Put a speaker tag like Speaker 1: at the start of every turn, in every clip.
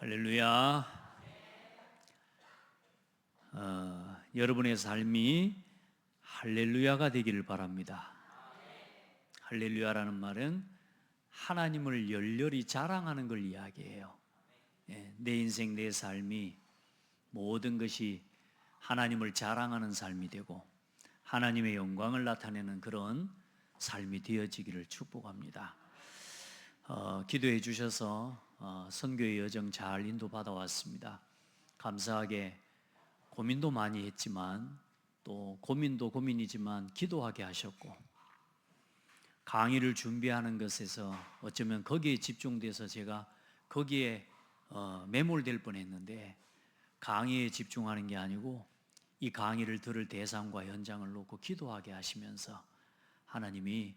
Speaker 1: 할렐루야. 여러분의 삶이 할렐루야가 되기를 바랍니다. 할렐루야라는 말은 하나님을 열렬히 자랑하는 걸 이야기해요. 내 인생, 내 삶이 모든 것이 하나님을 자랑하는 삶이 되고 하나님의 영광을 나타내는 그런 삶이 되어지기를 축복합니다. 기도해 주셔서 선교의 여정 잘 인도받아 왔습니다. 감사하게 고민도 많이 했지만 또 고민도 고민이지만 기도하게 하셨고, 강의를 준비하는 것에서 어쩌면 거기에 집중돼서 제가 거기에 매몰될 뻔했는데, 강의에 집중하는 게 아니고 이 강의를 들을 대상과 현장을 놓고 기도하게 하시면서 하나님이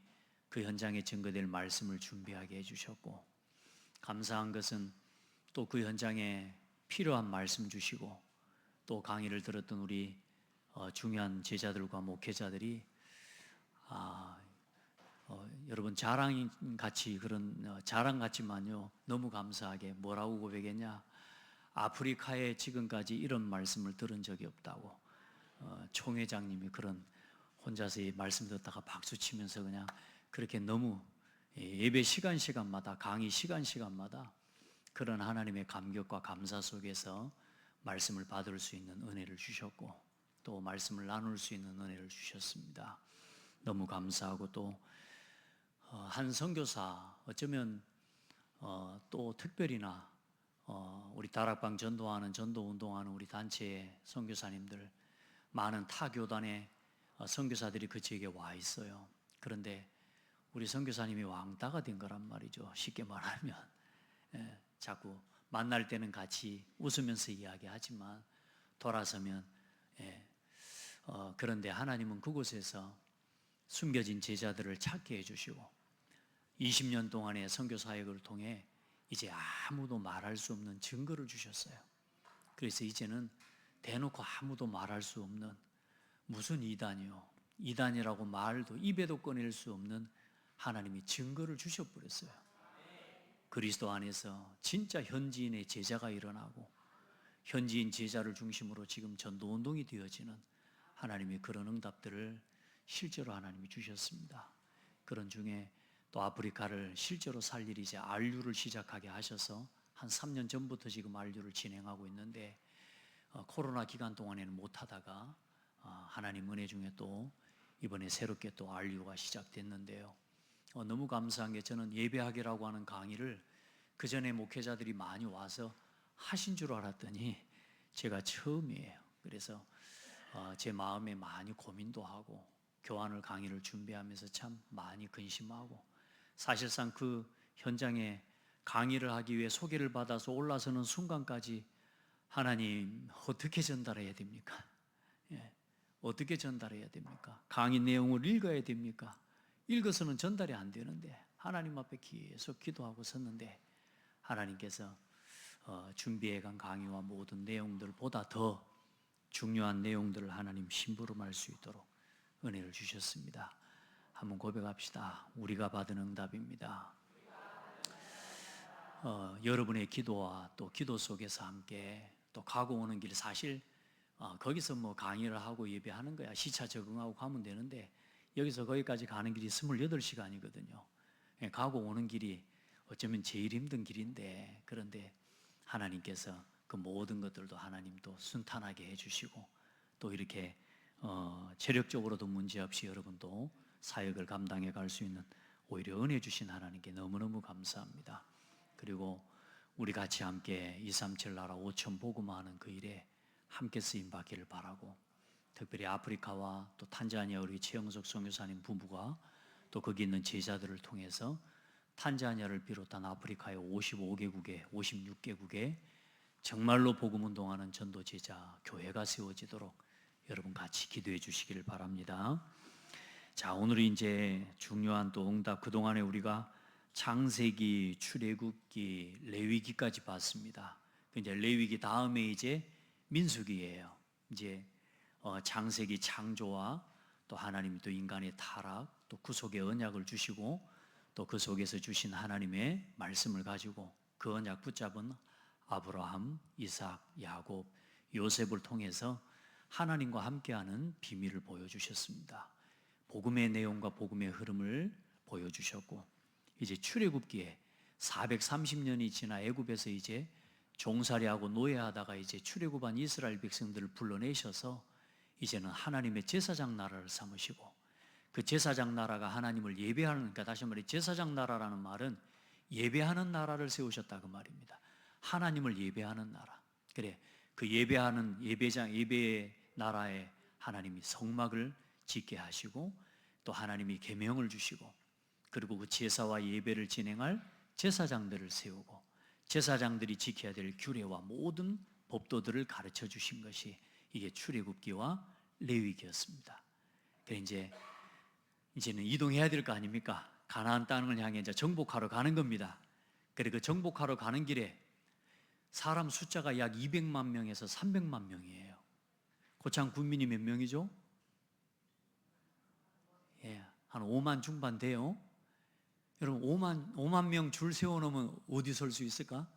Speaker 1: 그 현장에 증거될 말씀을 준비하게 해주셨고, 감사한 것은 또 그 현장에 필요한 말씀 주시고, 또 강의를 들었던 우리 중요한 제자들과 목회자들이 여러분 자랑같이, 그런 자랑 같지만요 너무 감사하게 뭐라고 고백했냐, 아프리카에 지금까지 이런 말씀을 들은 적이 없다고. 총회장님이 그런 혼자서 이 말씀 듣다가 박수 치면서 그냥 그렇게 너무 예배 시간마다, 강의 시간마다 그런 하나님의 감격과 감사 속에서 말씀을 받을 수 있는 은혜를 주셨고, 또 말씀을 나눌 수 있는 은혜를 주셨습니다. 너무 감사하고, 또 한 선교사, 어쩌면 또 특별히나 우리 다락방 전도하는, 전도운동하는 우리 단체의 선교사님들, 많은 타 교단의 선교사들이 그 지역에 와 있어요. 그런데 우리 선교사님이 왕따가 된 거란 말이죠. 쉽게 말하면 자꾸 만날 때는 같이 웃으면서 이야기하지만 돌아서면 그런데 하나님은 그곳에서 숨겨진 제자들을 찾게 해주시고 20년 동안의 선교 사역을 통해 이제 아무도 말할 수 없는 증거를 주셨어요. 그래서 이제는 대놓고 아무도 말할 수 없는, 무슨 이단이요, 이단이라고 말도 입에도 꺼낼 수 없는 하나님이 증거를 주셔버렸어요. 그리스도 안에서 진짜 현지인의 제자가 일어나고 현지인 제자를 중심으로 지금 전도운동이 되어지는 하나님의 그런 응답들을 실제로 하나님이 주셨습니다. 그런 중에 또 아프리카를 실제로 살릴 이제 RU를 시작하게 하셔서 한 3년 전부터 지금 RU를 진행하고 있는데, 코로나 기간 동안에는 못하다가 하나님 은혜 중에 또 이번에 새롭게 또 RU가 시작됐는데요. 너무 감사한 게, 저는 예배하기라고 하는 강의를 그 전에 목회자들이 많이 와서 하신 줄 알았더니 제가 처음이에요. 그래서 제 마음에 많이 고민도 하고 교환을 강의를 준비하면서 참 많이 근심하고, 사실상 그 현장에 강의를 하기 위해 소개를 받아서 올라서는 순간까지 하나님 어떻게 전달해야 됩니까? 어떻게 전달해야 됩니까? 강의 내용을 읽어야 됩니까? 읽어서는 전달이 안 되는데 하나님 앞에 계속 기도하고 섰는데, 하나님께서 준비해간 강의와 모든 내용들보다 더 중요한 내용들을 하나님 심부름할 수 있도록 은혜를 주셨습니다. 한번 고백합시다. 우리가 받은 응답입니다. 여러분의 기도와 또 기도 속에서 함께 또 가고 오는 길, 사실 거기서 뭐 강의를 하고 예배하는 거야 시차 적응하고 가면 되는데, 여기서 거기까지 가는 길이 28시간이거든요. 가고 오는 길이 어쩌면 제일 힘든 길인데, 그런데 하나님께서 그 모든 것들도 하나님도 순탄하게 해주시고, 또 이렇게 체력적으로도 문제없이 여러분도 사역을 감당해 갈 수 있는 오히려 은혜 주신 하나님께 너무너무 감사합니다. 그리고 우리 같이 함께 237 나라 5천 복음화하는 그 일에 함께 쓰임 받기를 바라고, 특별히 아프리카와 또 탄자니아 우리 최영석 선교사님 부부가 또 거기 있는 제자들을 통해서 탄자니아를 비롯한 아프리카의 55개국에 56개국에 정말로 복음 운동하는 전도 제자 교회가 세워지도록 여러분 같이 기도해 주시기를 바랍니다. 자, 오늘은 이제 중요한 또 응답, 그동안에 우리가 창세기, 출애굽기, 레위기까지 봤습니다. 이제 레위기 다음에 이제 민수기예요. 이제 창세기 창조와 또 하나님이 또 인간의 타락, 또 구속의 언약을 주시고 또 그 속에서 주신 하나님의 말씀을 가지고 그 언약 붙잡은 아브라함, 이삭, 야곱, 요셉을 통해서 하나님과 함께하는 비밀을 보여주셨습니다. 복음의 내용과 복음의 흐름을 보여주셨고, 이제 출애굽기에 430년이 지나 애굽에서 이제 종살이하고 노예하다가 이제 출애굽한 이스라엘 백성들을 불러내셔서 이제는 하나님의 제사장 나라를 삼으시고, 그 제사장 나라가 하나님을 예배하는, 그러니까 다시 말해 제사장 나라라는 말은 예배하는 나라를 세우셨다 그 말입니다. 하나님을 예배하는 나라. 그래, 그 예배하는 예배의 나라에 하나님이 성막을 짓게 하시고, 또 하나님이 계명을 주시고, 그리고 그 제사와 예배를 진행할 제사장들을 세우고, 제사장들이 지켜야 될 규례와 모든 법도들을 가르쳐 주신 것이 이게 출애굽기와 레위기였습니다. 그래, 이제는 이동해야 될 거 아닙니까? 가나안 땅을 향해 이제 정복하러 가는 겁니다. 그래, 그 정복하러 가는 길에 사람 숫자가 약 200만 명에서 300만 명이에요. 고창 군민이 몇 명이죠? 예, 한 5만 중반 돼요. 여러분 5만 명 줄 세워놓으면 어디 설 수 있을까?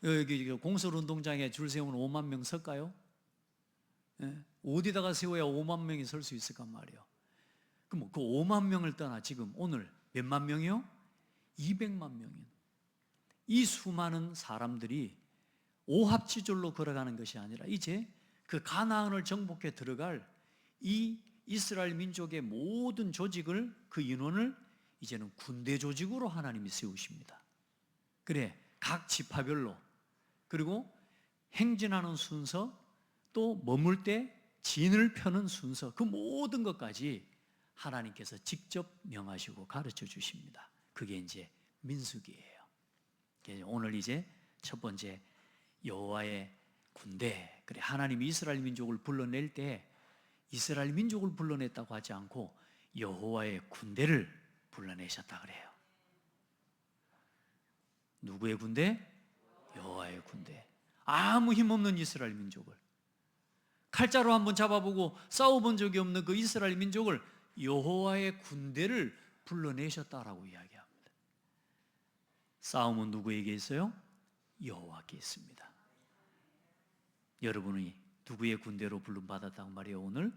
Speaker 1: 여기 공설운동장에 줄 세우면 5만 명 설까요? 예, 어디다가 세워야 5만 명이 설 수 있을까 말이에요. 그럼 그 5만 명을 떠나 지금 오늘 몇만 명이요? 200만 명이요. 이 수많은 사람들이 오합지졸로 걸어가는 것이 아니라 이제 그 가나안을 정복해 들어갈 이 이스라엘 민족의 모든 조직을, 그 인원을 이제는 군대 조직으로 하나님이 세우십니다. 그래, 각 지파별로, 그리고 행진하는 순서, 또 머물 때 진을 펴는 순서, 그 모든 것까지 하나님께서 직접 명하시고 가르쳐 주십니다. 그게 이제 민수기예요. 오늘 이제 첫 번째 여호와의 군대. 그래, 하나님이 이스라엘 민족을 불러낼 때 이스라엘 민족을 불러냈다고 하지 않고 여호와의 군대를 불러내셨다 그래요. 누구의 군대? 여호와의 군대. 아무 힘없는 이스라엘 민족을, 칼자루 한번 잡아보고 싸워본 적이 없는 그 이스라엘 민족을 여호와의 군대를 불러내셨다라고 이야기합니다. 싸움은 누구에게 있어요? 여호와께 있습니다. 여러분이 누구의 군대로 부름받았다고 말이에요? 오늘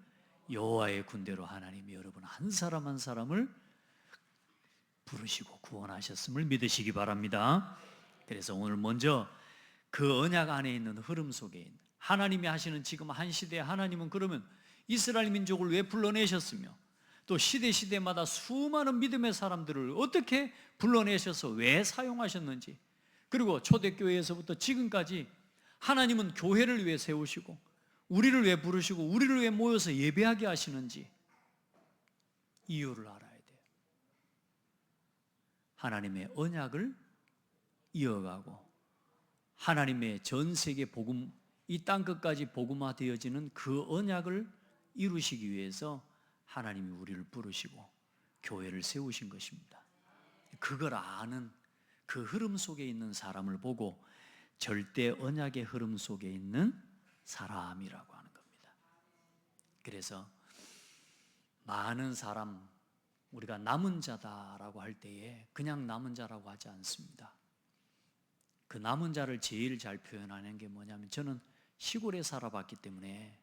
Speaker 1: 여호와의 군대로 하나님이 여러분 한 사람 한 사람을 부르시고 구원하셨음을 믿으시기 바랍니다. 그래서 오늘 먼저 그 언약 안에 있는 흐름 속에 있는 하나님이 하시는 지금 한 시대에, 하나님은 그러면 이스라엘 민족을 왜 불러내셨으며, 또 시대마다 수많은 믿음의 사람들을 어떻게 불러내셔서 왜 사용하셨는지, 그리고 초대교회에서부터 지금까지 하나님은 교회를 왜 세우시고 우리를 왜 부르시고 우리를 왜 모여서 예배하게 하시는지 이유를 알아야 돼요. 하나님의 언약을 이어가고 하나님의 전 세계 복음, 이 땅 끝까지 복음화되어지는 그 언약을 이루시기 위해서 하나님이 우리를 부르시고 교회를 세우신 것입니다. 그걸 아는 그 흐름 속에 있는 사람을 보고 절대 언약의 흐름 속에 있는 사람이라고 하는 겁니다. 그래서 많은 사람, 우리가 남은 자다라고 할 때에 그냥 남은 자라고 하지 않습니다. 그 남은 자를 제일 잘 표현하는 게 뭐냐면, 저는 시골에 살아봤기 때문에,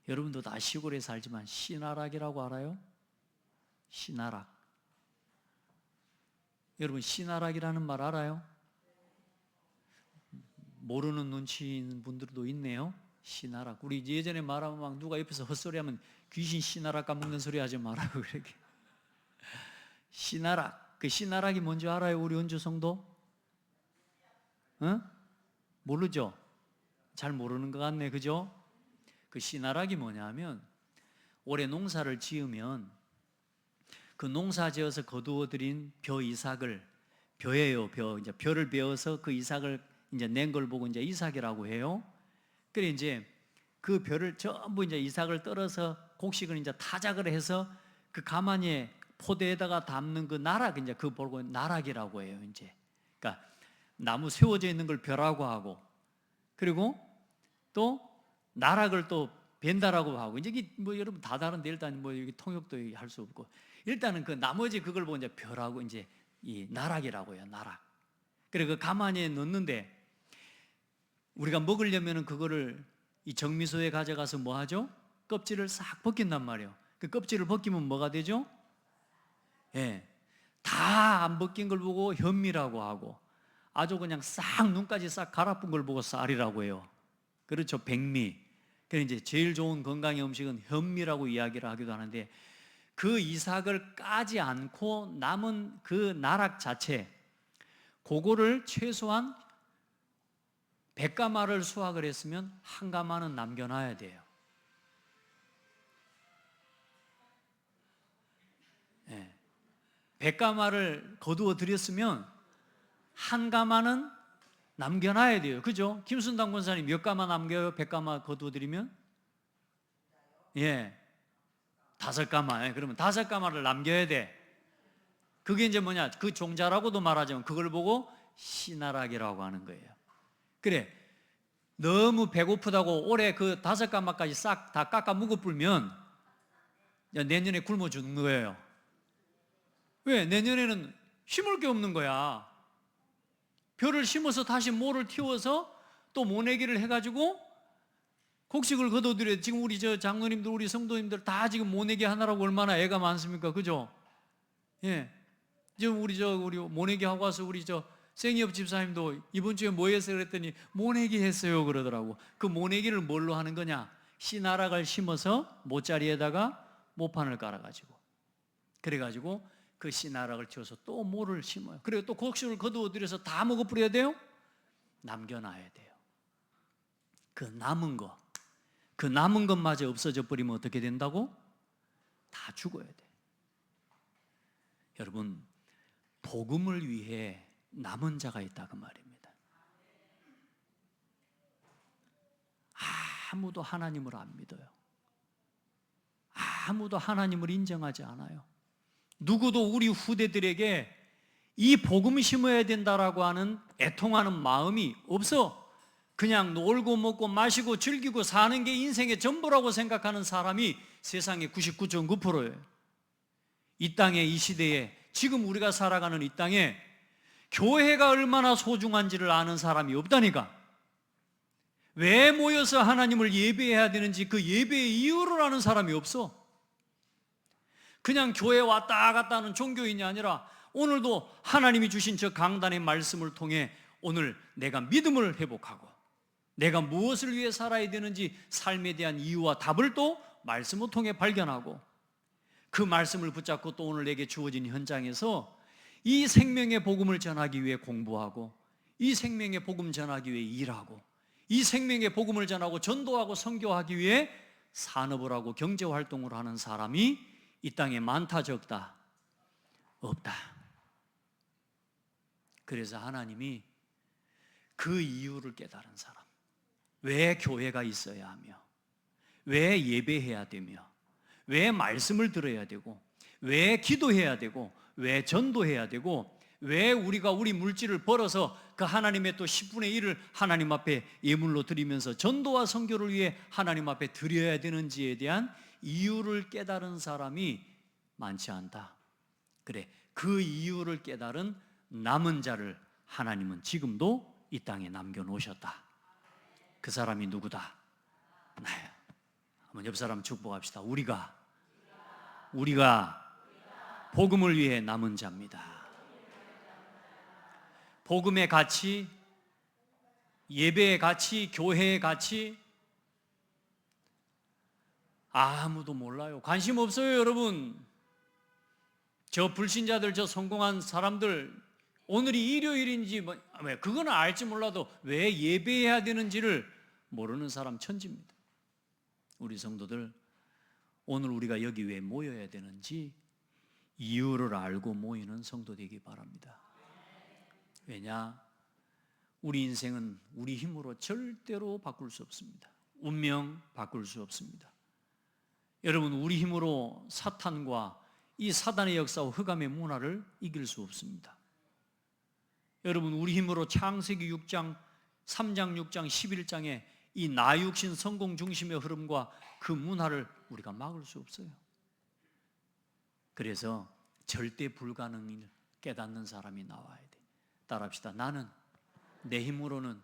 Speaker 1: 여러분도 다 시골에 살지만 씨나락이라고 알아요? 씨나락. 여러분 씨나락이라는 말 알아요? 모르는 눈치 있는 분들도 있네요. 씨나락. 우리 예전에 말하면 막 누가 옆에서 헛소리하면 귀신 씨나락 까먹는 소리 하지 말라고 그렇게. 씨나락. 그 씨나락이 뭔지 알아요? 우리 은주 성도? 모르죠? 잘 모르는 것 같네, 그죠? 그 씨나락이 뭐냐면, 올해 농사를 지으면 그 농사 지어서 거두어들인 벼 이삭을, 벼예요, 벼. 이제 벼를 베어서 그 이삭을 이제 낸 걸 보고 이제 이삭이라고 해요. 그래, 이제 그 벼를 전부 이제 이삭을 떨어서 곡식을 이제 타작을 해서 그 가마니에 포대에다가 담는 그 나락, 이제 그 보고 나락이라고 해요, 이제. 그러니까 나무 세워져 있는 걸 벼라고 하고, 그리고 또 나락을 또 벤다라고 하고, 이제 이게 뭐 여러분 다 다른데 일단 뭐 여기 통역도 할 수 없고, 일단은 그 나머지 그걸 보고 이제 벼라고, 이제 이 나락이라고 해요, 나락. 그래, 그 가마니에 넣는데 우리가 먹으려면 그거를 이 정미소에 가져가서 뭐 하죠? 껍질을 싹 벗긴단 말이에요. 그 껍질을 벗기면 뭐가 되죠? 예, 다 안 벗긴 걸 보고 현미라고 하고, 아주 그냥 싹 눈까지 싹 갈아픈 걸 보고 쌀이라고 해요. 그렇죠, 백미. 그래서 이제 제일 좋은 건강의 음식은 현미라고 이야기를 하기도 하는데, 그 이삭을 까지 않고 남은 그 나락 자체, 그거를 최소한 100가마를 수확을 했으면 1가마는 남겨놔야 돼요. 예. 100가마를 거두어 드렸으면 1가마는 남겨놔야 돼요. 그죠? 김순당 권사님 몇 가마 남겨요? 100가마 거두어 드리면? 예. 5가마. 예. 그러면 5가마를 남겨야 돼. 그게 이제 뭐냐? 그 종자라고도 말하지만 그걸 보고 씨나락이라고 하는 거예요. 그래, 너무 배고프다고 올해 그 5가마까지 싹 다 깎아 묵어 불면 내년에 굶어 죽는 거예요. 왜? 내년에는 심을 게 없는 거야. 벼를 심어서 다시 모를 틔워서 또 모내기를 해가지고 곡식을 거둬들여야. 지금 우리 저 장로님들, 우리 성도님들 다 지금 모내기 하느라고 얼마나 애가 많습니까? 그죠? 예. 지금 우리 모내기 하고 와서 우리 저 생이업 집사님도 이번 주에 뭐 했어요? 그랬더니 모내기 했어요 그러더라고. 그 모내기를 뭘로 하는 거냐? 씨나락을 심어서 모짜리에다가 모판을 깔아가지고, 그래가지고 그 씨나락을 틔워서 또 모를 심어요. 그리고 또 곡식을 거두어들여서 다 먹어 뿌려야 돼요? 남겨놔야 돼요. 그 남은 것마저 없어져 버리면 어떻게 된다고? 다 죽어야 돼. 여러분, 복음을 위해 남은 자가 있다 그 말입니다. 아무도 하나님을 안 믿어요. 아무도 하나님을 인정하지 않아요. 누구도 우리 후대들에게 이 복음 심어야 된다라고 하는 애통하는 마음이 없어. 그냥 놀고 먹고 마시고 즐기고 사는 게 인생의 전부라고 생각하는 사람이 세상의 99.9%예요. 이 땅에, 이 시대에, 지금 우리가 살아가는 이 땅에 교회가 얼마나 소중한지를 아는 사람이 없다니까. 왜 모여서 하나님을 예배해야 되는지 그 예배의 이유를 아는 사람이 없어. 그냥 교회 왔다 갔다 하는 종교인이 아니라 오늘도 하나님이 주신 저 강단의 말씀을 통해 오늘 내가 믿음을 회복하고 내가 무엇을 위해 살아야 되는지 삶에 대한 이유와 답을 또 말씀을 통해 발견하고, 그 말씀을 붙잡고 또 오늘 내게 주어진 현장에서 이 생명의 복음을 전하기 위해 공부하고, 이 생명의 복음 전하기 위해 일하고, 이 생명의 복음을 전하고 전도하고 선교하기 위해 산업을 하고 경제활동을 하는 사람이 이 땅에 많다 적다? 없다. 그래서 하나님이 그 이유를 깨달은 사람, 왜 교회가 있어야 하며, 왜 예배해야 되며, 왜 말씀을 들어야 되고, 왜 기도해야 되고, 왜 전도해야 되고, 왜 우리가 우리 물질을 벌어서 그 하나님의 또 10분의 1을 하나님 앞에 예물로 드리면서 전도와 선교를 위해 하나님 앞에 드려야 되는지에 대한 이유를 깨달은 사람이 많지 않다. 그래, 그 이유를 깨달은 남은 자를 하나님은 지금도 이 땅에 남겨놓으셨다. 그 사람이 누구다? 나야. 한번 옆 사람 축복합시다. 우리가 복음을 위해 남은 자입니다. 복음의 가치, 예배의 가치, 교회의 가치 아무도 몰라요. 관심 없어요, 여러분. 저 불신자들, 저 성공한 사람들, 오늘이 일요일인지 그거는 알지 몰라도 왜 예배해야 되는지를 모르는 사람 천지입니다. 우리 성도들, 오늘 우리가 여기 왜 모여야 되는지 이유를 알고 모이는 성도 되기 바랍니다. 왜냐? 우리 인생은 우리 힘으로 절대로 바꿀 수 없습니다. 운명 바꿀 수 없습니다. 여러분, 우리 힘으로 사탄과 이 사단의 역사와 흑암의 문화를 이길 수 없습니다. 여러분, 우리 힘으로 창세기 6장, 3장, 6장, 11장의 이 나육신 성공 중심의 흐름과 그 문화를 우리가 막을 수 없어요. 그래서 절대 불가능을 깨닫는 사람이 나와야 돼. 따라합시다. 나는 내 힘으로는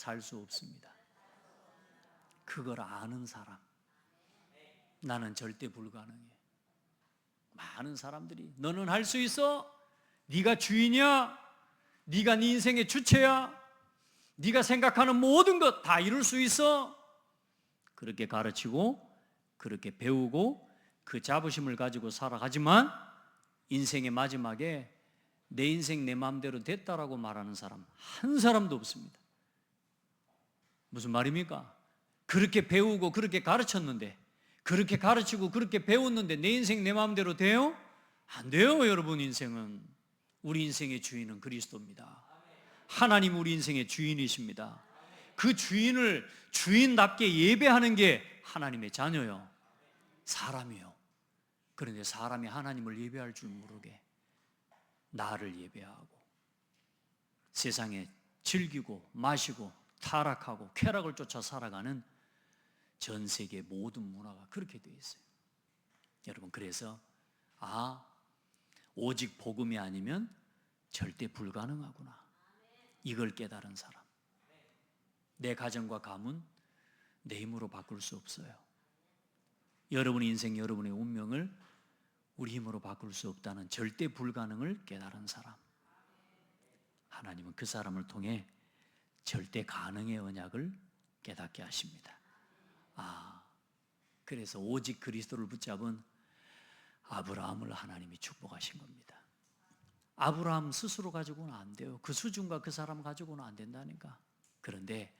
Speaker 1: 살 수 없습니다. 그걸 아는 사람. 나는 절대 불가능해. 많은 사람들이 너는 할 수 있어? 네가 주인이야? 네가 네 인생의 주체야? 네가 생각하는 모든 것 다 이룰 수 있어? 그렇게 가르치고 그렇게 배우고 그 자부심을 가지고 살아가지만 인생의 마지막에 내 인생 내 마음대로 됐다라고 말하는 사람 한 사람도 없습니다. 무슨 말입니까? 그렇게 배우고 그렇게 가르쳤는데, 그렇게 가르치고 그렇게 배웠는데 내 인생 내 마음대로 돼요? 안 돼요. 여러분, 인생은, 우리 인생의 주인은 그리스도입니다. 하나님 우리 인생의 주인이십니다. 그 주인을 주인답게 예배하는 게 하나님의 자녀요, 사람이요. 그런데 사람이 하나님을 예배할 줄 모르게 나를 예배하고 세상에 즐기고 마시고 타락하고 쾌락을 쫓아 살아가는 전 세계 모든 문화가 그렇게 되어 있어요. 여러분, 그래서 오직 복음이 아니면 절대 불가능하구나, 이걸 깨달은 사람. 내 가정과 가문 내 힘으로 바꿀 수 없어요. 여러분의 인생, 여러분의 운명을 우리 힘으로 바꿀 수 없다는 절대 불가능을 깨달은 사람, 하나님은 그 사람을 통해 절대 가능의 언약을 깨닫게 하십니다. 그래서 오직 그리스도를 붙잡은 아브라함을 하나님이 축복하신 겁니다. 아브라함 스스로 가지고는 안 돼요. 그 수준과 그 사람 가지고는 안 된다니까. 그런데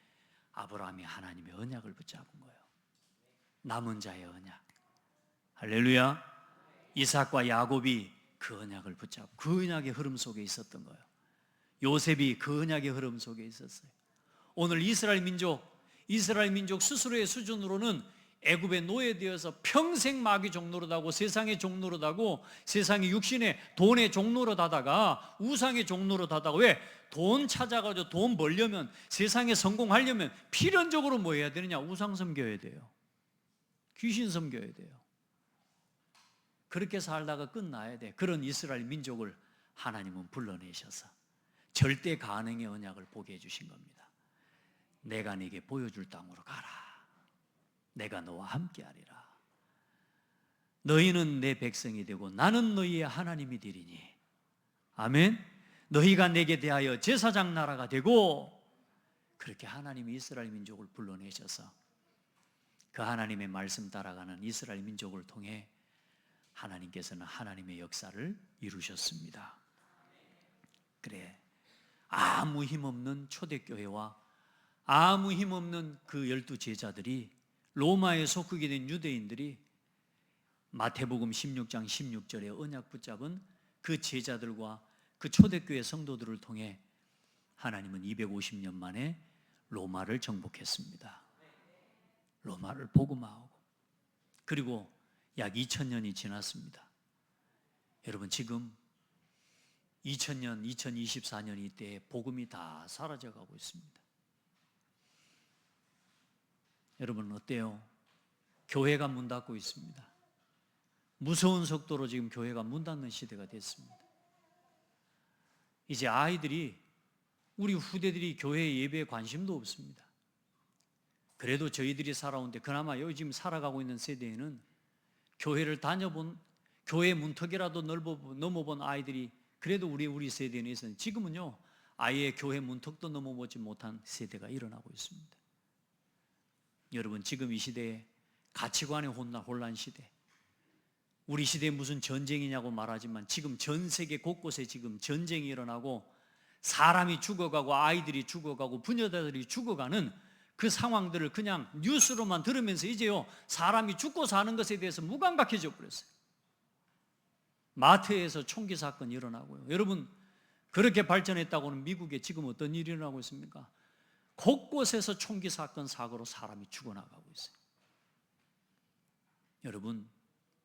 Speaker 1: 아브라함이 하나님의 언약을 붙잡은 거예요. 남은 자의 언약. 할렐루야. 이삭과 야곱이 그 언약을 붙잡고 그 언약의 흐름 속에 있었던 거예요. 요셉이 그 언약의 흐름 속에 있었어요. 오늘 이스라엘 민족 스스로의 수준으로는 애굽의 노예되어서 평생 마귀 종노릇하고 세상의 종노릇하고 세상의 육신의 돈의 종노릇하다가 우상의 종노릇하다가, 왜? 돈 찾아가지고 돈 벌려면, 세상에 성공하려면 필연적으로 뭐 해야 되느냐? 우상 섬겨야 돼요. 귀신 섬겨야 돼요. 그렇게 살다가 끝나야 돼. 그런 이스라엘 민족을 하나님은 불러내셔서 절대 가능의 언약을 보게 해주신 겁니다. 내가 네게 보여줄 땅으로 가라. 내가 너와 함께하리라. 너희는 내 백성이 되고 나는 너희의 하나님이 되리니. 아멘. 너희가 내게 대하여 제사장 나라가 되고, 그렇게 하나님이 이스라엘 민족을 불러내셔서 그 하나님의 말씀 따라가는 이스라엘 민족을 통해 하나님께서는 하나님의 역사를 이루셨습니다. 그래, 아무 힘없는 초대교회와 아무 힘없는 그 12 제자들이, 로마에 속하게 된 유대인들이 마태복음 16장 16절에 언약 붙잡은 그 제자들과 그 초대교회 성도들을 통해 하나님은 250년 만에 로마를 정복했습니다. 로마를 복음화하고, 그리고 약 2000년이 지났습니다. 여러분, 지금 2000년, 2024년 이때에 복음이 다 사라져가고 있습니다. 여러분, 어때요? 교회가 문 닫고 있습니다. 무서운 속도로 지금 교회가 문 닫는 시대가 됐습니다. 이제 아이들이, 우리 후대들이 교회 예배에 관심도 없습니다. 그래도 저희들이 살아온데, 그나마 요즘 살아가고 있는 세대에는 교회를 다녀본, 교회 문턱이라도 넘어본 아이들이 그래도 우리 세대에 있었는데, 지금은요 아예 교회 문턱도 넘어보지 못한 세대가 일어나고 있습니다. 여러분, 지금 이 시대에 가치관의 혼란 시대, 우리 시대에 무슨 전쟁이냐고 말하지만 지금 전 세계 곳곳에 지금 전쟁이 일어나고 사람이 죽어가고 아이들이 죽어가고 부녀자들이 죽어가는 그 상황들을 그냥 뉴스로만 들으면서 이제요 사람이 죽고 사는 것에 대해서 무감각해져 버렸어요. 마트에서 총기 사건이 일어나고요. 여러분, 그렇게 발전했다고는 미국에 지금 어떤 일이 일어나고 있습니까? 곳곳에서 총기 사건 사고로 사람이 죽어나가고 있어요. 여러분,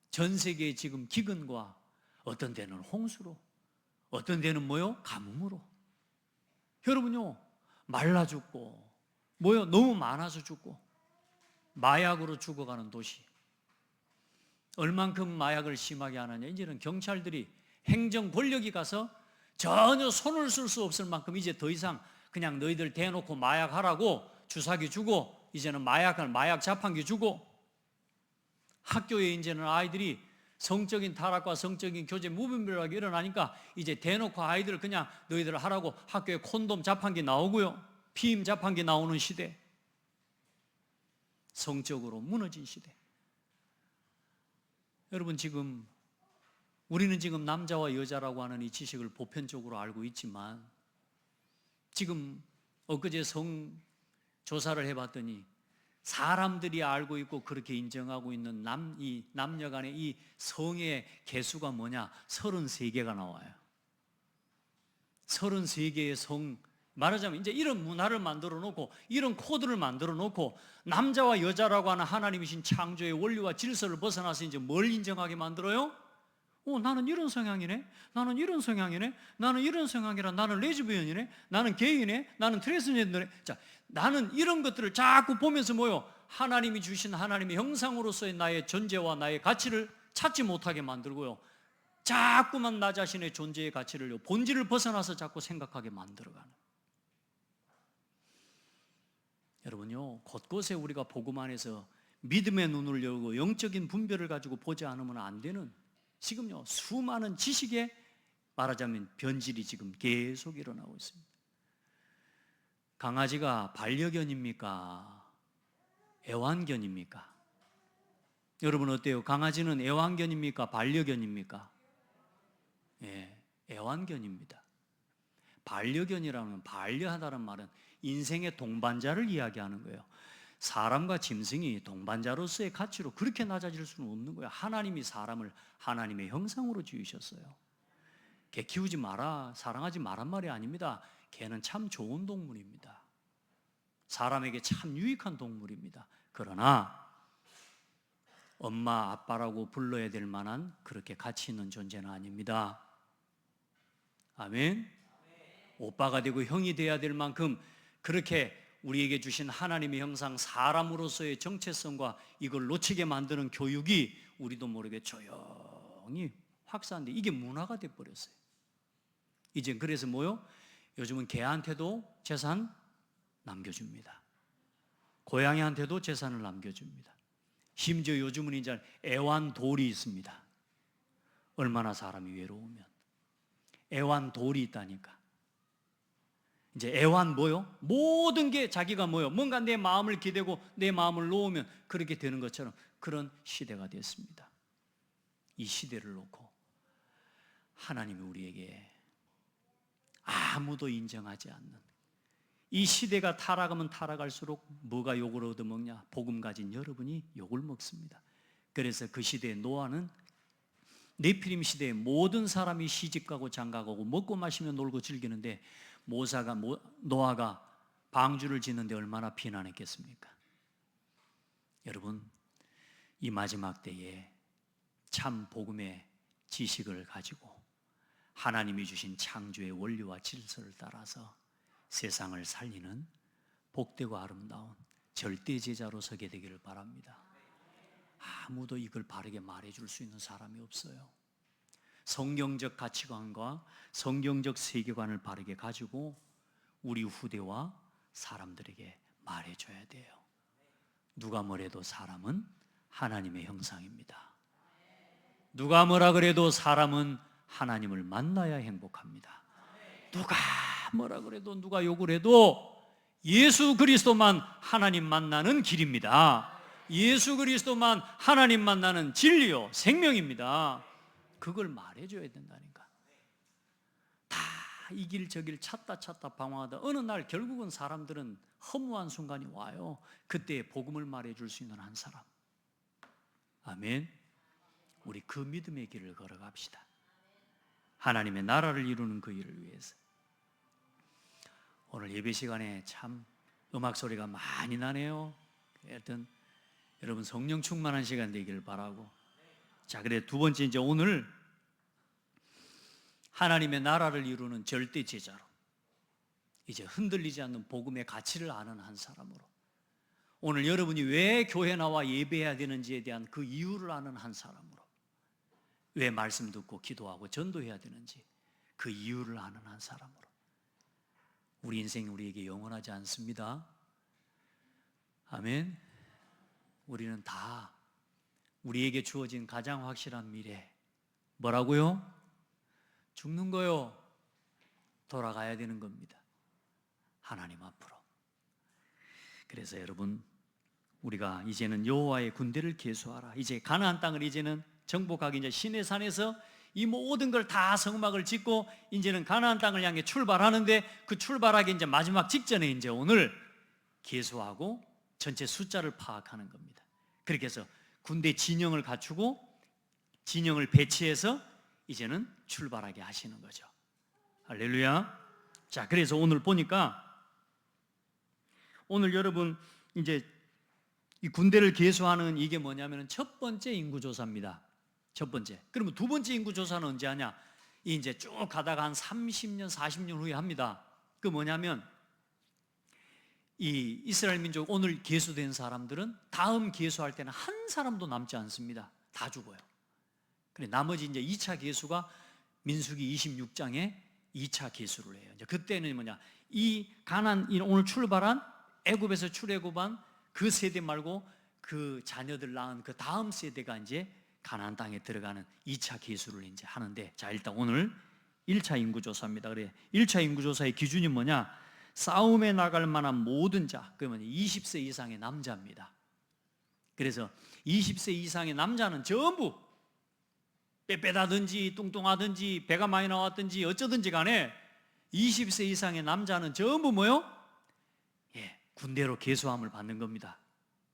Speaker 1: 전 세계에 지금 기근과, 어떤 데는 홍수로, 어떤 데는 뭐요? 가뭄으로. 여러분요, 말라 죽고 뭐요? 너무 많아서 죽고, 마약으로 죽어가는 도시. 얼만큼 마약을 심하게 하느냐, 이제는 경찰들이, 행정 권력이 가서 전혀 손을 쓸 수 없을 만큼 이제 더 이상 그냥 너희들 대놓고 마약하라고 주사기 주고, 이제는 마약 자판기 주고, 학교에 이제는 아이들이 성적인 타락과 성적인 교제 무분별하게 일어나니까 이제 대놓고 아이들 그냥 너희들 하라고 학교에 콘돔 자판기 나오고요, 피임 자판기 나오는 시대, 성적으로 무너진 시대. 여러분, 우리는 지금 남자와 여자라고 하는 이 지식을 보편적으로 알고 있지만, 지금 엊그제 조사를 해봤더니 사람들이 알고 있고 그렇게 인정하고 있는 이 남녀 간의 이 성의 개수가 뭐냐? 33개가 나와요. 33개의 성, 말하자면 이제 이런 문화를 만들어 놓고, 이런 코드를 만들어 놓고, 남자와 여자라고 하는 하나님이신 창조의 원리와 질서를 벗어나서 이제 뭘 인정하게 만들어요? 나는 이런 성향이네, 나는 이런 성향이네, 나는 이런 성향이라, 나는 레즈비언이네, 나는 게이네, 나는 트랜스젠더네. 자, 나는 이런 것들을 자꾸 보면서 하나님이 주신 하나님의 형상으로서의 나의 존재와 나의 가치를 찾지 못하게 만들고요, 자꾸만 나 자신의 존재의 가치를, 본질을 벗어나서 자꾸 생각하게 만들어가는. 여러분요, 곳곳에 우리가 복음 안에서 믿음의 눈을 열고 영적인 분별을 가지고 보지 않으면 안 되는, 지금요 수많은 지식에 말하자면 변질이 지금 계속 일어나고 있습니다. 강아지가 반려견입니까? 애완견입니까? 여러분 어때요? 강아지는 애완견입니까? 반려견입니까? 예, 애완견입니다. 반려견이라는, 반려하다는 말은 인생의 동반자를 이야기하는 거예요. 사람과 짐승이 동반자로서의 가치로 그렇게 낮아질 수는 없는 거예요. 하나님이 사람을 하나님의 형상으로 지으셨어요. 개 키우지 마라, 사랑하지 마란 말이 아닙니다. 개는 참 좋은 동물입니다. 사람에게 참 유익한 동물입니다. 그러나 엄마, 아빠라고 불러야 될 만한 그렇게 가치 있는 존재는 아닙니다. 아멘. 오빠가 되고 형이 돼야 될 만큼 그렇게 우리에게 주신 하나님의 형상, 사람으로서의 정체성과 이걸 놓치게 만드는 교육이 우리도 모르게 조용히 확산돼, 이게 문화가 돼버렸어요. 이제 그래서 요즘은 개한테도 재산 남겨줍니다. 고양이한테도 재산을 남겨줍니다. 심지어 요즘은 이제 애완돌이 있습니다. 얼마나 사람이 외로우면 애완돌이 있다니까. 이제 애완 모든 게 자기가 뭔가 내 마음을 기대고 내 마음을 놓으면 그렇게 되는 것처럼 그런 시대가 됐습니다. 이 시대를 놓고 하나님이 우리에게 아무도 인정하지 않는 이 시대가 타락하면 타락할수록 뭐가 욕을 얻어먹냐? 복음 가진 여러분이 욕을 먹습니다. 그래서 그 시대의 노아는, 네피림 시대에 모든 사람이 시집가고 장가가고 먹고 마시며 놀고 즐기는데 노아가 방주를 짓는데 얼마나 비난했겠습니까? 여러분, 이 마지막 때에 참 복음의 지식을 가지고 하나님이 주신 창조의 원리와 질서를 따라서 세상을 살리는 복되고 아름다운 절대 제자로 서게 되기를 바랍니다. 아무도 이걸 바르게 말해줄 수 있는 사람이 없어요. 성경적 가치관과 성경적 세계관을 바르게 가지고 우리 후대와 사람들에게 말해줘야 돼요. 누가 뭐래도 사람은 하나님의 형상입니다. 누가 뭐라 그래도 사람은 하나님을 만나야 행복합니다. 누가 뭐라 그래도, 누가 욕을 해도 예수 그리스도만 하나님 만나는 길입니다. 예수 그리스도만 하나님 만나는 진리요 생명입니다. 그걸 말해줘야 된다니까. 다 이 길 저 길 찾다 방황하다 어느 날 결국은 사람들은 허무한 순간이 와요. 그때 복음을 말해줄 수 있는 한 사람. 아멘. 우리 그 믿음의 길을 걸어갑시다. 하나님의 나라를 이루는 그 일을 위해서. 오늘 예배 시간에 참 음악 소리가 많이 나네요. 하여튼 여러분 성령 충만한 시간 되기를 바라고. 자, 그래 두 번째, 이제 오늘 하나님의 나라를 이루는 절대 제자로, 이제 흔들리지 않는 복음의 가치를 아는 한 사람으로, 오늘 여러분이 왜 교회 나와 예배해야 되는지에 대한 그 이유를 아는 한 사람으로, 왜 말씀 듣고 기도하고 전도해야 되는지 그 이유를 아는 한 사람으로, 우리 인생이 우리에게 영원하지 않습니다. 아멘. 우리는 다 우리에게 주어진 가장 확실한 미래, 뭐라고요? 죽는 거요. 돌아가야 되는 겁니다. 하나님 앞으로. 그래서 여러분, 우리가 이제는 여호와의 군대를 계수하라. 이제 가나안 땅을 이제는 정복하기, 이제 시내산에서 이 모든 걸 다 성막을 짓고 이제는 가나안 땅을 향해 출발하는데, 그 출발하기 이제 마지막 직전에 이제 오늘 계수하고 전체 숫자를 파악하는 겁니다. 그렇게 해서 군대 진영을 갖추고 진영을 배치해서 이제는 출발하게 하시는 거죠. 할렐루야. 자, 그래서 오늘 보니까 오늘 여러분 이제 이 군대를 계수하는 이게 뭐냐면 첫 번째 인구조사입니다. 첫 번째. 그러면 두 번째 인구조사는 언제 하냐? 이제 쭉 가다가 한 30년, 40년 후에 합니다. 그 뭐냐면 이 이스라엘 민족 오늘 계수된 사람들은 다음 계수할 때는 한 사람도 남지 않습니다. 다 죽어요. 그래 나머지 이제 2차 계수가 민수기 26장에 2차 계수를 해요. 이제 그때는 뭐냐? 이 가나안 오늘 출발한 애굽에서 출애굽한 그 세대 말고 그 자녀들 낳은 그 다음 세대가 이제 가나안 땅에 들어가는 2차 계수를 이제 하는데, 자 일단 오늘 1차 인구조사입니다. 그래 1차 인구조사의 기준이 뭐냐? 싸움에 나갈 만한 모든 자, 그러면 20세 이상의 남자입니다. 그래서 20세 이상의 남자는 전부 빼빼다든지 뚱뚱하든지 배가 많이 나왔든지 어쩌든지 간에 20세 이상의 남자는 전부 뭐요? 군대로 계수함을 받는 겁니다.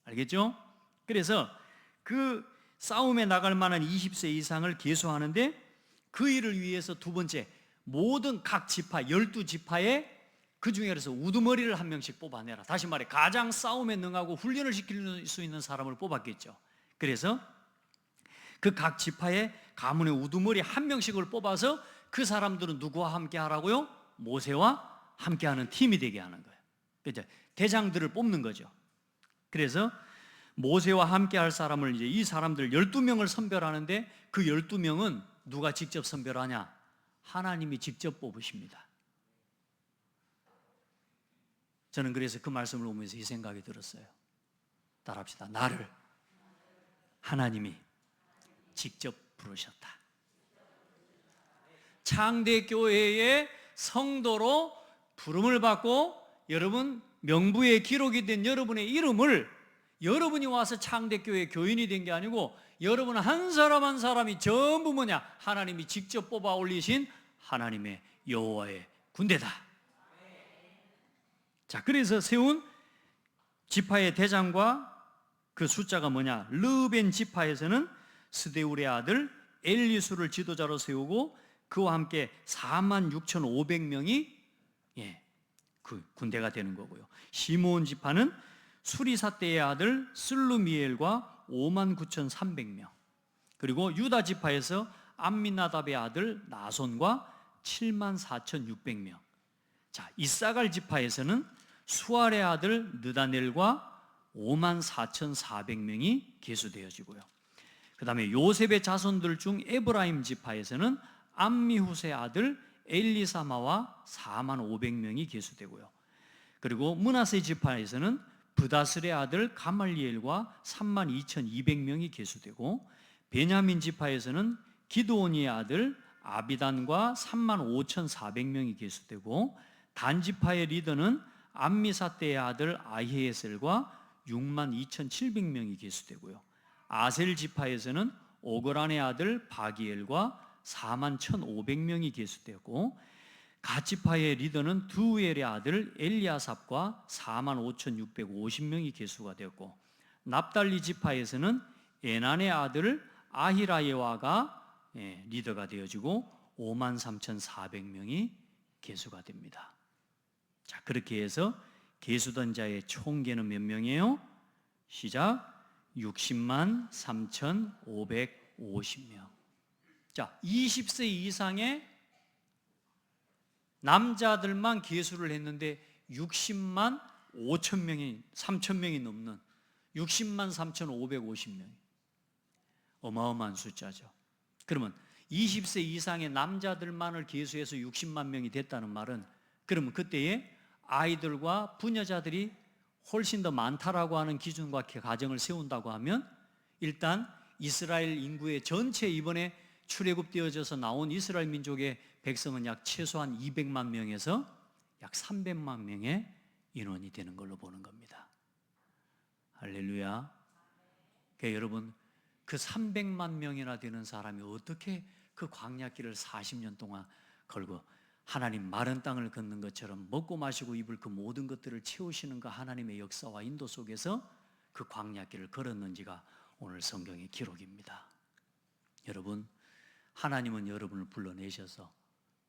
Speaker 1: 알겠죠? 그래서 그 싸움에 나갈 만한 20세 이상을 계수하는데, 그 일을 위해서 두 번째, 모든 각 지파 12지파에 그 중에서 우두머리를 한 명씩 뽑아내라. 다시 말해 가장 싸움에 능하고 훈련을 시킬 수 있는 사람을 뽑았겠죠. 그래서 그 각 지파에 가문의 우두머리 한 명씩을 뽑아서 그 사람들은 누구와 함께 하라고요? 모세와 함께하는 팀이 되게 하는 거예요. 그죠? 대장들을 뽑는 거죠. 그래서 모세와 함께 할 사람을 이제 이 사람들 12명을 선별하는데, 그 12명은 누가 직접 선별하냐? 하나님이 직접 뽑으십니다. 저는 그래서 그 말씀을 보면서 이 생각이 들었어요. 따라합시다. 나를 하나님이 직접 부르셨다. 창대교회의 성도로 부름을 받고 여러분 명부에 기록이 된 여러분의 이름을, 여러분이 와서 창대교회 교인이 된 게 아니고 여러분 한 사람 한 사람이 전부 뭐냐? 하나님이 직접 뽑아 올리신 하나님의 여호와의 군대다. 자, 그래서 세운 지파의 대장과 그 숫자가 뭐냐? 르벤 지파에서는 스데울의 아들 엘리수를 지도자로 세우고 그와 함께 46,500명이 그 군대가 되는 거고요. 시므온 지파는 수리사 때의 아들 슬루미엘과 59,300명, 그리고 유다 지파에서 암미나답의 아들 나손과 74,600명. 자, 이사갈 지파에서는 수알의 아들 느다넬과 54,400명이 계수되어지고요. 그 다음에 요셉의 자손들 중 에브라임 지파에서는 암미후스의 아들 엘리사마와 45,500명이 계수되고요. 그리고 므낫세 지파에서는 브다슬의 아들 가말리엘과 32,200명이 계수되고, 베냐민 지파에서는 기드온이의 아들 아비단과 35,400명이 계수되고, 단 지파의 리더는 암미사떼의 아들 아히에셀과 62,700명이 계수되고요. 아셀 지파에서는 오그란의 아들 바기엘과 41,500명이 계수되고, 갓 지파의 리더는 두엘의 아들 엘리아삽과 45,650명이 계수가 되었고, 납달리 지파에서는 에난의 아들 아히라예와가 리더가 되어지고 53,400명이 계수가 됩니다. 자, 그렇게 해서 계수된 자의 총계는 몇 명이에요? 시작. 603,550명. 자, 20세 이상의 남자들만 계수를 했는데 60만 5천 명이 3천 명이 넘는 60만 3,550명. 어마어마한 숫자죠. 그러면 20세 이상의 남자들만을 계수해서 60만 명이 됐다는 말은, 그러면 그때에 아이들과 부녀자들이 훨씬 더 많다라고 하는 기준과 가정을 세운다고 하면 일단 이스라엘 인구의 전체 이번에 출애굽되어져서 나온 이스라엘 민족의 백성은 약 최소한 200만 명에서 약 300만 명의 인원이 되는 걸로 보는 겁니다. 할렐루야. 그러니까 여러분, 그 300만 명이나 되는 사람이 어떻게 그 광야길을 40년 동안 걸고 하나님 마른 땅을 걷는 것처럼 먹고 마시고 입을 그 모든 것들을 채우시는 그 하나님의 역사와 인도 속에서 그 광야길을 걸었는지가 오늘 성경의 기록입니다. 여러분, 하나님은 여러분을 불러내셔서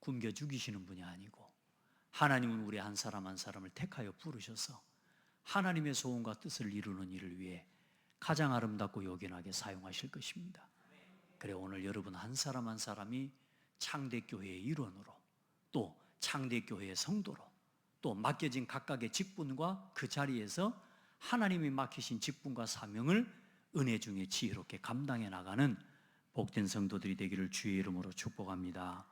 Speaker 1: 굶겨 죽이시는 분이 아니고 하나님은 우리 한 사람 한 사람을 택하여 부르셔서 하나님의 소원과 뜻을 이루는 일을 위해 가장 아름답고 요긴하게 사용하실 것입니다. 그래, 오늘 여러분 한 사람 한 사람이 창대교회의 일원으로, 또 창대교회의 성도로, 또 맡겨진 각각의 직분과 그 자리에서 하나님이 맡기신 직분과 사명을 은혜 중에 지혜롭게 감당해 나가는 복된 성도들이 되기를 주의 이름으로 축복합니다.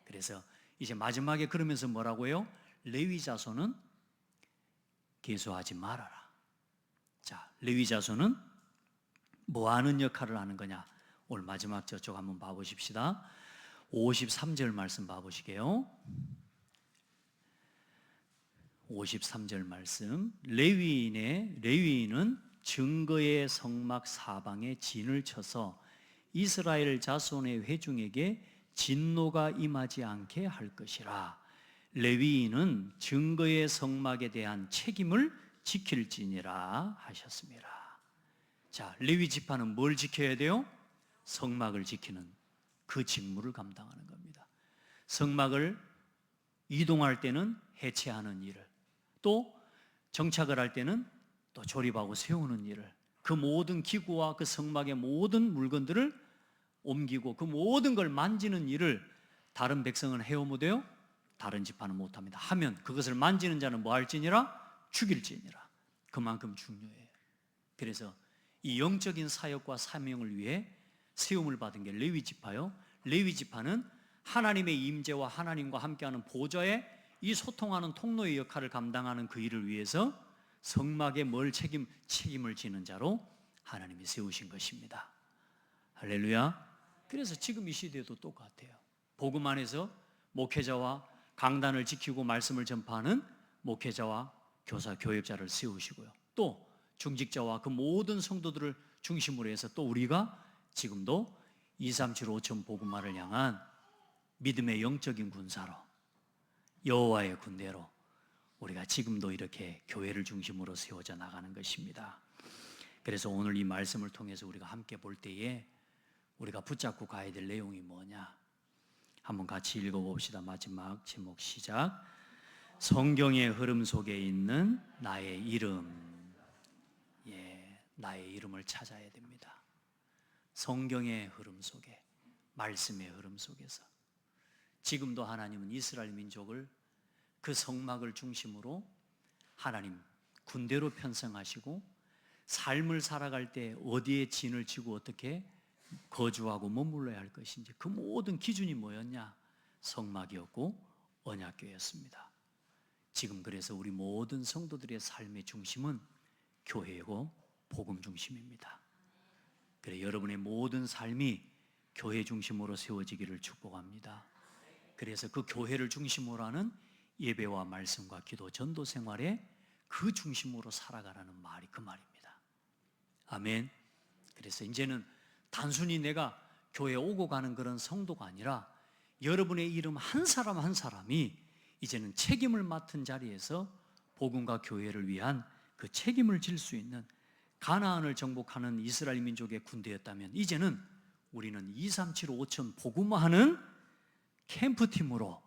Speaker 1: 그래서 이제 마지막에 그러면서 뭐라고요? 레위 자손은 계수하지 말아라. 자, 레위 자손은 뭐 하는 역할을 하는 거냐? 오늘 마지막 저쪽 한번 봐보십시다. 53절 말씀 봐보시게요. 53절 말씀. 레위인은 증거의 성막 사방에 진을 쳐서 이스라엘 자손의 회중에게 진노가 임하지 않게 할 것이라. 레위인은 증거의 성막에 대한 책임을 지킬지니라 하셨습니다. 자, 레위 지파는 뭘 지켜야 돼요? 성막을 지키는 그 직무를 감당하는 겁니다. 성막을 이동할 때는 해체하는 일을, 또 정착을 할 때는 또 조립하고 세우는 일을, 그 모든 기구와 그 성막의 모든 물건들을 옮기고 그 모든 걸 만지는 일을 다른 백성은 해오 못해요? 다른 지파는 못합니다. 하면 그것을 만지는 자는 뭐 할지니라? 죽일지니라. 그만큼 중요해요. 그래서 이 영적인 사역과 사명을 위해 세움을 받은 게 레위 지파요. 레위 지파는 하나님의 임재와 하나님과 함께하는 보좌의 이 소통하는 통로의 역할을 감당하는 그 일을 위해서 성막에 책임을 지는 자로 하나님이 세우신 것입니다. 할렐루야. 그래서 지금 이 시대도 똑같아요. 복음 안에서 목회자와 강단을 지키고 말씀을 전파하는 목회자와 교사, 교역자를 세우시고요. 또 중직자와 그 모든 성도들을 중심으로 해서 또 우리가 지금도 237 5천 복음화를 향한 믿음의 영적인 군사로, 여호와의 군대로 우리가 지금도 이렇게 교회를 중심으로 세워져 나가는 것입니다. 그래서 오늘 이 말씀을 통해서 우리가 함께 볼 때에 우리가 붙잡고 가야 될 내용이 뭐냐? 한번 같이 읽어봅시다. 마지막 제목 시작. 성경의 흐름 속에 있는 나의 이름. 나의 이름을 찾아야 됩니다. 성경의 흐름 속에, 말씀의 흐름 속에서 지금도 하나님은 이스라엘 민족을 그 성막을 중심으로 하나님 군대로 편성하시고 삶을 살아갈 때 어디에 진을 치고 어떻게 거주하고 머물러야 할 것인지 그 모든 기준이 뭐였냐? 성막이었고 언약궤였습니다. 지금 그래서 우리 모든 성도들의 삶의 중심은 교회고 복음 중심입니다. 그래, 여러분의 모든 삶이 교회 중심으로 세워지기를 축복합니다. 그래서 그 교회를 중심으로 하는 예배와 말씀과 기도, 전도 생활에 그 중심으로 살아가라는 말이 그 말입니다. 아멘. 그래서 이제는 단순히 내가 교회에 오고 가는 그런 성도가 아니라 여러분의 이름 한 사람 한 사람이 이제는 책임을 맡은 자리에서 복음과 교회를 위한 그 책임을 질 수 있는 가나안을 정복하는 이스라엘 민족의 군대였다면 이제는 우리는 237 5천 복음화하는 캠프팀으로,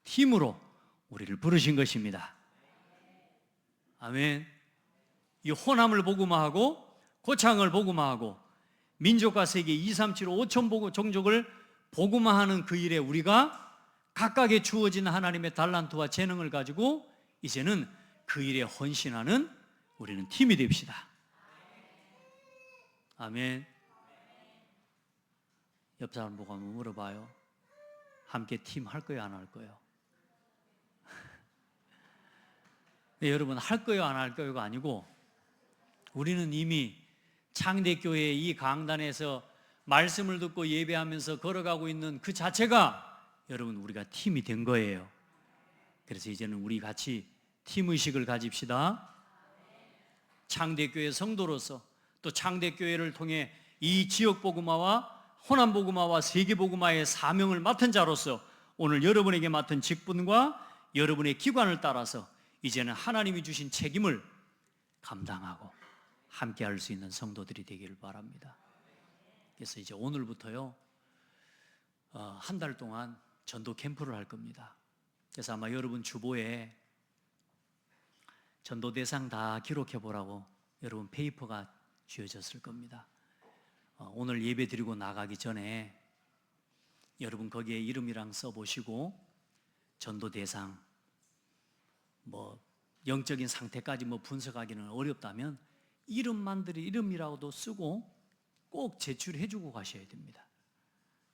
Speaker 1: 팀으로 우리를 부르신 것입니다. 아멘. 이 호남을 복음화하고 고창을 복음화하고 민족과 세계 237 5천 종족을 복음화하는 그 일에 우리가 각각의 주어진 하나님의 달란트와 재능을 가지고 이제는 그 일에 헌신하는 우리는 팀이 됩시다. 아멘. 옆 사람 보고 한번 물어봐요. 함께 팀 할 거예요, 안 할 거예요? 네, 여러분 할 거요 안 할 거요가 아니고 우리는 이미 창대교회의 이 강단에서 말씀을 듣고 예배하면서 걸어가고 있는 그 자체가 여러분 우리가 팀이 된 거예요. 그래서 이제는 우리 같이 팀의식을 가집시다. 창대교회 성도로서 또 창대교회를 통해 이 지역복음화와 호남복음화와 세계복음화의 사명을 맡은 자로서 오늘 여러분에게 맡은 직분과 여러분의 기관을 따라서 이제는 하나님이 주신 책임을 감당하고 함께 할 수 있는 성도들이 되기를 바랍니다. 그래서 이제 오늘부터요, 한 달 동안 전도 캠프를 할 겁니다. 그래서 아마 여러분 주보에 전도 대상 다 기록해 보라고 여러분 페이퍼가 주어졌을 겁니다. 오늘 예배 드리고 나가기 전에 여러분 거기에 이름이랑 써보시고 전도 대상 뭐 영적인 상태까지 뭐 분석하기는 어렵다면 이름이라고도 쓰고 꼭 제출해 주고 가셔야 됩니다.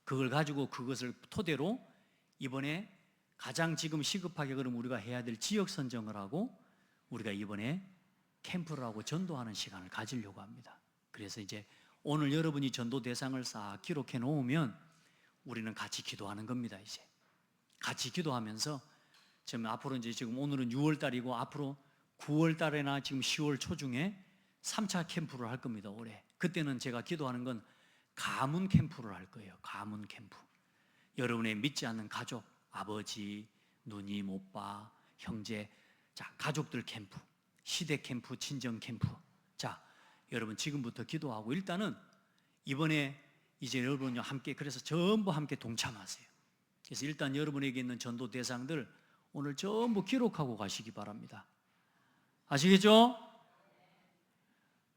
Speaker 1: 그걸 가지고 그것을 토대로 이번에 가장 지금 시급하게 그럼 우리가 해야 될 지역 선정을 하고 우리가 이번에 캠프를 하고 전도하는 시간을 가지려고 합니다. 그래서 이제 오늘 여러분이 전도 대상을 싹 기록해 놓으면 우리는 같이 기도하는 겁니다. 이제 같이 기도하면서 지금 앞으로 이제 지금 오늘은 6월 달이고 앞으로 9월 달에나 지금 10월 초중에 3차 캠프를 할 겁니다. 올해. 그때는 제가 기도하는 건 가문 캠프를 할 거예요. 가문 캠프. 여러분의 믿지 않는 가족, 아버지, 누님, 오빠, 형제, 자, 가족들 캠프, 시대 캠프, 친정 캠프. 자, 여러분 지금부터 기도하고 일단은 이번에 이제 여러분과 함께 그래서 전부 함께 동참하세요. 그래서 일단 여러분에게 있는 전도 대상들 오늘 전부 기록하고 가시기 바랍니다. 아시겠죠?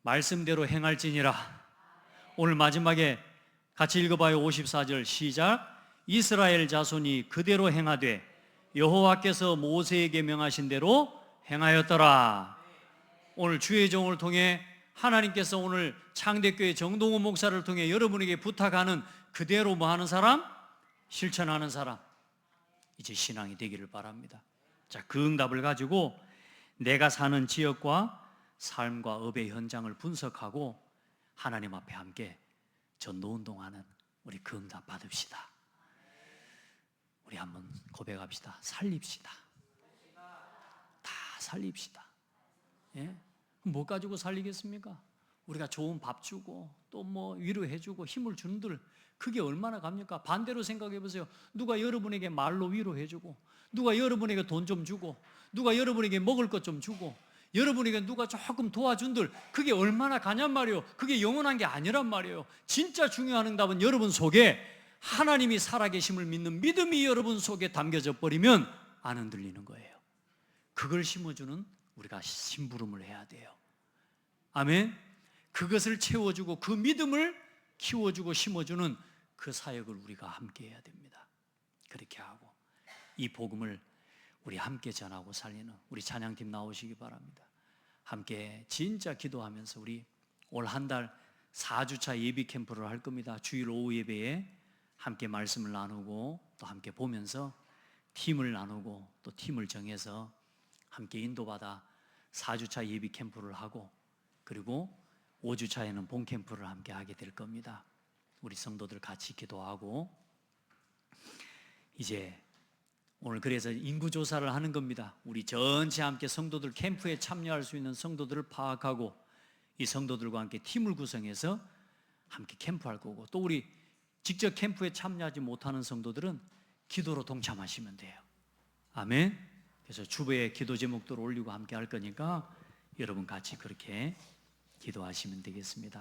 Speaker 1: 말씀대로 행할지니라. 오늘 마지막에 같이 읽어봐요. 54절 시작. 이스라엘 자손이 그대로 행하되 여호와께서 모세에게 명하신 대로 행하였더라. 오늘 주의 종을 통해 하나님께서 오늘 창대교회 정동호 목사를 통해 여러분에게 부탁하는 그대로 뭐 하는 사람? 실천하는 사람. 이제 신앙이 되기를 바랍니다. 자, 그 응답을 가지고 내가 사는 지역과 삶과 업의 현장을 분석하고 하나님 앞에 함께 전도운동하는 우리 그 응답 받읍시다. 우리 한번 고백합시다. 살립시다. 다 살립시다. 예? 뭐 가지고 살리겠습니까? 우리가 좋은 밥 주고 또 뭐 위로해주고 힘을 주는들 그게 얼마나 갑니까? 반대로 생각해 보세요. 누가 여러분에게 말로 위로해주고 누가 여러분에게 돈 좀 주고 누가 여러분에게 먹을 것 좀 주고 여러분에게 누가 조금 도와준들 그게 얼마나 가냔 말이에요. 그게 영원한 게 아니란 말이에요. 진짜 중요한 응답은 여러분 속에 하나님이 살아계심을 믿는 믿음이 여러분 속에 담겨져 버리면 안 흔들리는 거예요. 그걸 심어주는 우리가 심부름을 해야 돼요. 아멘. 그것을 채워주고 그 믿음을 키워주고 심어주는 그 사역을 우리가 함께 해야 됩니다. 그렇게 하고 이 복음을 우리 함께 전하고 살리는 우리 찬양팀 나오시기 바랍니다. 함께 진짜 기도하면서 우리 올 한 달 4주차 예비 캠프를 할 겁니다. 주일 오후 예배에 함께 말씀을 나누고 또 함께 보면서 팀을 나누고 또 팀을 정해서 함께 인도받아 4주차 예비 캠프를 하고 그리고 5주차에는 본 캠프를 함께 하게 될 겁니다. 우리 성도들 같이 기도하고 이제 오늘 그래서 인구조사를 하는 겁니다. 우리 전체 함께 성도들 캠프에 참여할 수 있는 성도들을 파악하고 이 성도들과 함께 팀을 구성해서 함께 캠프할 거고 또 우리 직접 캠프에 참여하지 못하는 성도들은 기도로 동참하시면 돼요. 아멘. 그래서 주보에 기도 제목들을 올리고 함께 할 거니까 여러분 같이 그렇게 기도하시면 되겠습니다.